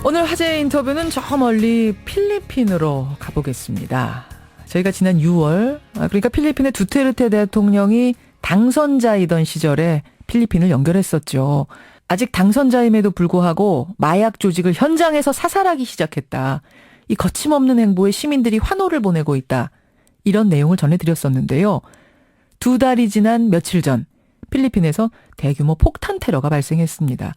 오늘 화제의 인터뷰는 저 멀리 필리핀으로 가보겠습니다. 저희가 지난 6월, 그러니까 필리핀의 두테르테 대통령이 당선자이던 시절에 필리핀을 연결했었죠. 아직 당선자임에도 불구하고 마약 조직을 현장에서 사살하기 시작했다. 이 거침없는 행보에 시민들이 환호를 보내고 있다. 이런 내용을 전해드렸었는데요. 2달이 지난 며칠 전 필리핀에서 대규모 폭탄 테러가 발생했습니다.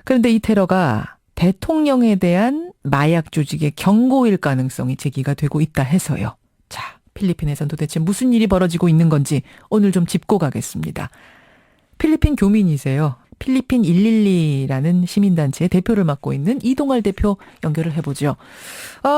그런데 이 테러가 대통령에 대한 마약 조직의 경고일 가능성이 제기가 되고 있다 해서요. 자, 필리핀에선 도대체 무슨 일이 벌어지고 있는 건지 오늘 좀 짚고 가겠습니다. 필리핀 교민이세요. 필리핀 112라는 시민단체의 대표를 맡고 있는 이동활 대표 연결을 해보죠.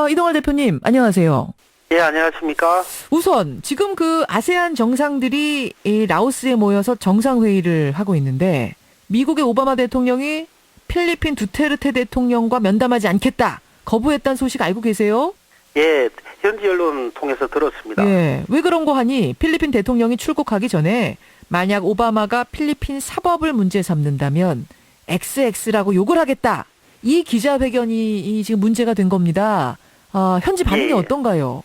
이동활 대표님, 안녕하세요. 예, 안녕하십니까? 우선 지금 그 아세안 정상들이 라오스에 모여서 정상회의를 하고 있는데 미국의 오바마 대통령이 필리핀 두테르테 대통령과 면담하지 않겠다, 거부했다는 소식 알고 계세요? 예, 현지 언론 통해서 들었습니다. 예, 왜 그런 거 하니 필리핀 대통령이 출국하기 전에 만약 오바마가 필리핀 사법을 문제 삼는다면 XX라고 욕을 하겠다. 이 기자회견이 지금 문제가 된 겁니다. 현지 반응이 예. 어떤가요?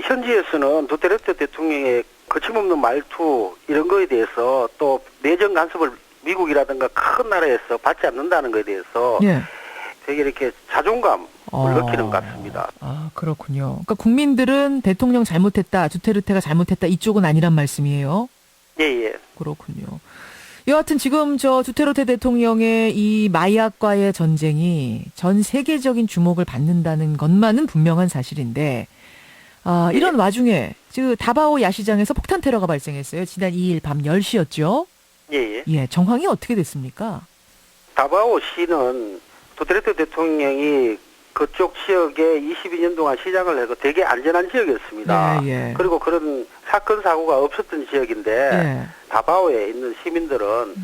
현지에서는 두테르테 대통령의 거침없는 말투 이런 거에 대해서 또 내정 간섭을 미국이라든가 큰 나라에서 받지 않는다는 거에 대해서 예. 되게 이렇게 자존감을 느끼는 것 같습니다. 그렇군요. 그러니까 국민들은 대통령 잘못했다, 두테르테가 잘못했다 이쪽은 아니란 말씀이에요? 예, 예. 그렇군요. 여하튼 지금 저 두테르테 대통령의 이 마약과의 전쟁이 전 세계적인 주목을 받는다는 것만은 분명한 사실인데, 이런 와중에 지금 다바오 야시장에서 폭탄 테러가 발생했어요. 지난 2일 밤 10시였죠? 예, 예. 예, 정황이 어떻게 됐습니까? 다바오 시는 두테르테 대통령이 그쪽 지역에 22년 동안 시장을 해서 되게 안전한 지역이었습니다. 예, 예. 그리고 그런 사건 사고가 없었던 지역인데 예. 다바오에 있는 시민들은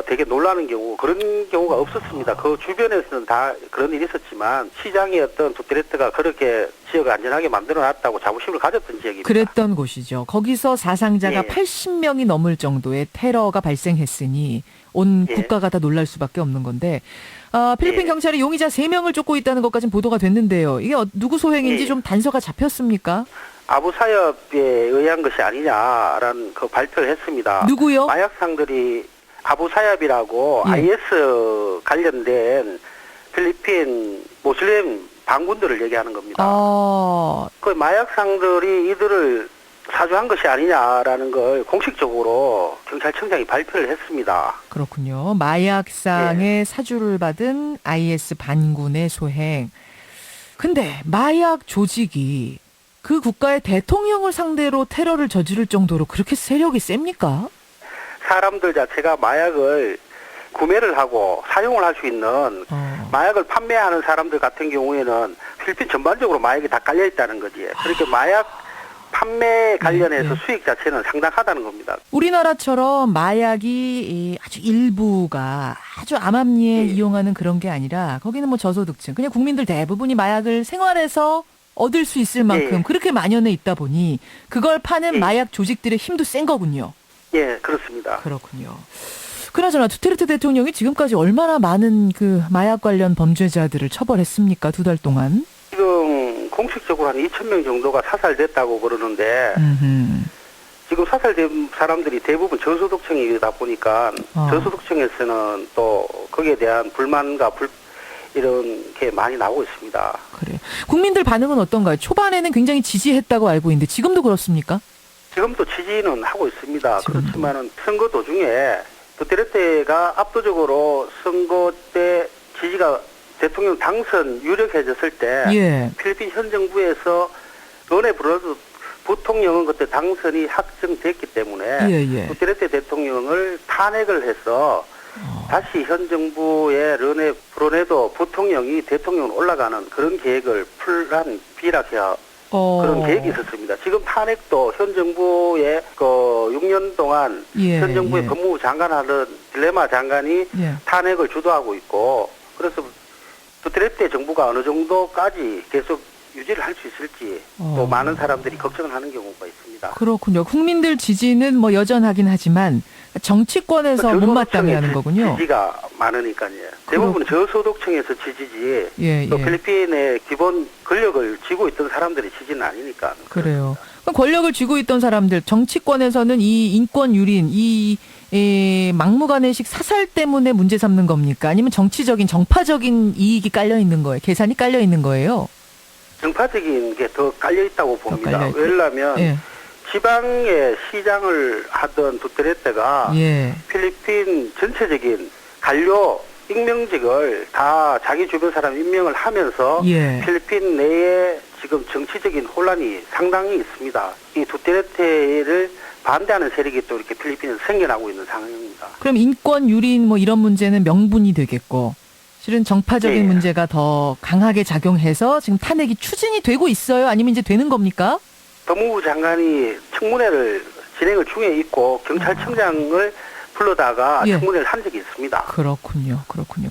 되게 놀라는 경우, 그런 경우가 없었습니다. 그 주변에서는 다 그런 일이 있었지만 시장이었던 두테르테가 그렇게 지역을 안전하게 만들어놨다고 자부심을 가졌던 지역입니다. 그랬던 곳이죠. 거기서 사상자가 예. 80명이 넘을 정도의 테러가 발생했으니 온 예. 국가가 다 놀랄 수밖에 없는 건데, 필리핀 예. 경찰이 용의자 3명을 쫓고 있다는 것까지는 보도가 됐는데요. 이게 누구 소행인지 예. 좀 단서가 잡혔습니까? 아부 사협에 의한 것이 아니냐라는 그 발표를 했습니다. 누구요? 마약상들이 아부 사협이라고 예. IS 관련된 필리핀 모슬렘 반군들을 얘기하는 겁니다. 그 마약상들이 이들을 사주한 것이 아니냐라는 걸 공식적으로 경찰청장이 발표를 했습니다. 그렇군요. 마약상의 사주를 받은 IS 반군의 소행. 근데 마약 조직이 그 국가의 대통령을 상대로 테러를 저지를 정도로 그렇게 세력이 셉니까? 사람들 자체가 마약을 구매를 하고 사용을 할 수 있는 마약을 판매하는 사람들 같은 경우에는 필리핀 전반적으로 마약이 다 깔려 있다는 거지. 그렇게 마약 판매 관련해서 수익 자체는 상당하다는 겁니다. 우리나라처럼 마약이 아주 일부가 아주 암암리에 이용하는 그런 게 아니라 거기는 뭐 저소득층, 그냥 국민들 대부분이 마약을 생활에서 얻을 수 있을 만큼 그렇게 만연해 있다 보니 그걸 파는 마약 조직들의 힘도 센 거군요. 예, 그렇습니다. 그렇군요. 그나저나 두테르테 대통령이 지금까지 얼마나 많은 그 마약 관련 범죄자들을 처벌했습니까? 2달 동안? 지금 공식적으로 한 2,000명 정도가 사살됐다고 그러는데 지금 사살된 사람들이 대부분 저소득층이다 보니까 저소득층에서는 또 거기에 대한 불만과 이런 게 많이 나오고 있습니다. 그래. 국민들 반응은 어떤가요? 초반에는 굉장히 지지했다고 알고 있는데 지금도 그렇습니까? 지금도 지지는 하고 있습니다. 그렇지만은 선거 도중에 두테르테가 압도적으로 선거 때 지지가 대통령 당선 유력해졌을 때 필리핀 현 정부에서 논에 불어도 부통령은 그때 당선이 확정됐기 때문에 두테르테 대통령을 탄핵을 해서 다시 현 정부의 런에 불어내도 부통령이 대통령으로 올라가는 그런 계획을 풀한 비락해야 그런 계획이 있었습니다. 지금 탄핵도 현 정부의 6년 동안 현 정부의 법무부 장관하던 딜레마 장관이 탄핵을 주도하고 있고, 그래서 두테르테 정부가 어느 정도까지 계속 유지를 할 수 있을지 또 많은 사람들이 걱정을 하는 경우가 있습니다. 그렇군요. 국민들 지지는 뭐 여전하긴 하지만 정치권에서 못마땅해 하는 거군요. 지지가 많으니까요. 대부분 저소득층에서 지지지 또 예. 필리핀의 기본 권력을 쥐고 있던 사람들의 지지는 아니니까. 그래요. 그럼 권력을 쥐고 있던 사람들, 정치권에서는 이 인권 유린, 이 막무가내식 사살 때문에 문제 삼는 겁니까? 아니면 정치적인, 정파적인 이익이 깔려 있는 거예요? 계산이 깔려 있는 거예요? 정파적인 게 더 깔려 있다고 봅니다. 왜냐하면 예. 지방의 시장을 하던 두테르테가 예. 필리핀 전체적인 관료 임명직을 다 자기 주변 사람 임명을 하면서 예. 필리핀 내에 지금 정치적인 혼란이 상당히 있습니다. 이 두테르테를 반대하는 세력이 또 이렇게 필리핀에서 생겨나고 있는 상황입니다. 그럼 인권 유린 뭐 이런 문제는 명분이 되겠고 실은 정파적인 문제가 더 강하게 작용해서 지금 탄핵이 추진이 되고 있어요? 아니면 이제 되는 겁니까? 법무부 장관이 청문회를 진행을 중에 있고 경찰청장을 불러다가 청문회를 한 적이 있습니다. 그렇군요.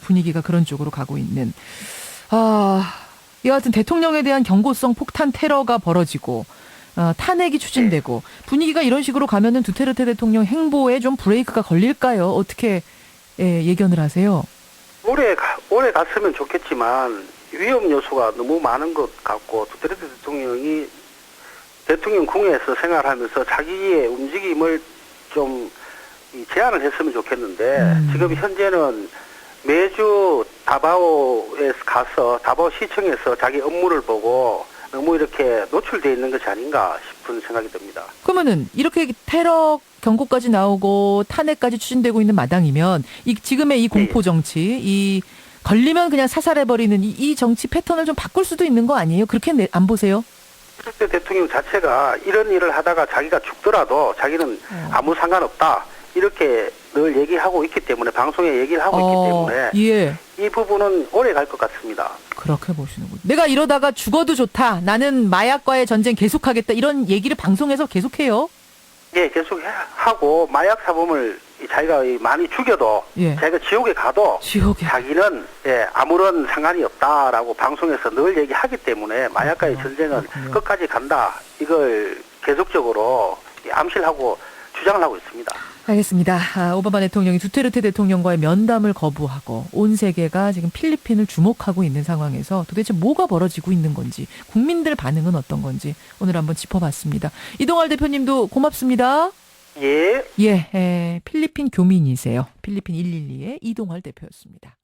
분위기가 그런 쪽으로 가고 있는. 여하튼 대통령에 대한 경고성 폭탄 테러가 벌어지고 탄핵이 추진되고 분위기가 이런 식으로 가면은 두테르테 대통령 행보에 좀 브레이크가 걸릴까요? 어떻게 예견을 하세요? 오래 갔으면 좋겠지만 위험 요소가 너무 많은 것 같고 두테르테 대통령이 대통령 궁에서 생활하면서 자기의 움직임을 좀 제한을 했으면 좋겠는데 지금 현재는 매주 다바오에 가서 다바오 시청에서 자기 업무를 보고 너무 이렇게 노출되어 있는 것이 아닌가 싶은 생각이 듭니다. 그러면은 이렇게 테러 경고까지 나오고 탄핵까지 추진되고 있는 마당이면 지금의 이 공포 정치, 이 걸리면 그냥 사살해버리는 이 정치 패턴을 좀 바꿀 수도 있는 거 아니에요? 그렇게 안 보세요? 두테르테 대통령 자체가 이런 일을 하다가 자기가 죽더라도 자기는 아무 상관없다. 이렇게 늘 얘기하고 있기 때문에 방송에 얘기를 하고 있기 때문에 이 부분은 오래 갈 것 같습니다. 그렇게 보시는군요. 내가 이러다가 죽어도 좋다. 나는 마약과의 전쟁 계속하겠다. 이런 얘기를 방송에서 계속해요? 예, 계속 하고 마약 사범을 자기가 많이 죽여도 자기가 지옥에 가도 자기는 아무런 상관이 없다라고 방송에서 늘 얘기하기 때문에 마약과의 전쟁은 끝까지 간다. 이걸 계속적으로 암시하고 주장을 하고 있습니다. 알겠습니다. 오바마 대통령이 두테르테 대통령과의 면담을 거부하고 온 세계가 지금 필리핀을 주목하고 있는 상황에서 도대체 뭐가 벌어지고 있는 건지 국민들 반응은 어떤 건지 오늘 한번 짚어봤습니다. 이동활 대표님도 고맙습니다. 예. 필리핀 교민이세요. 필리핀 112의 이동활 대표였습니다.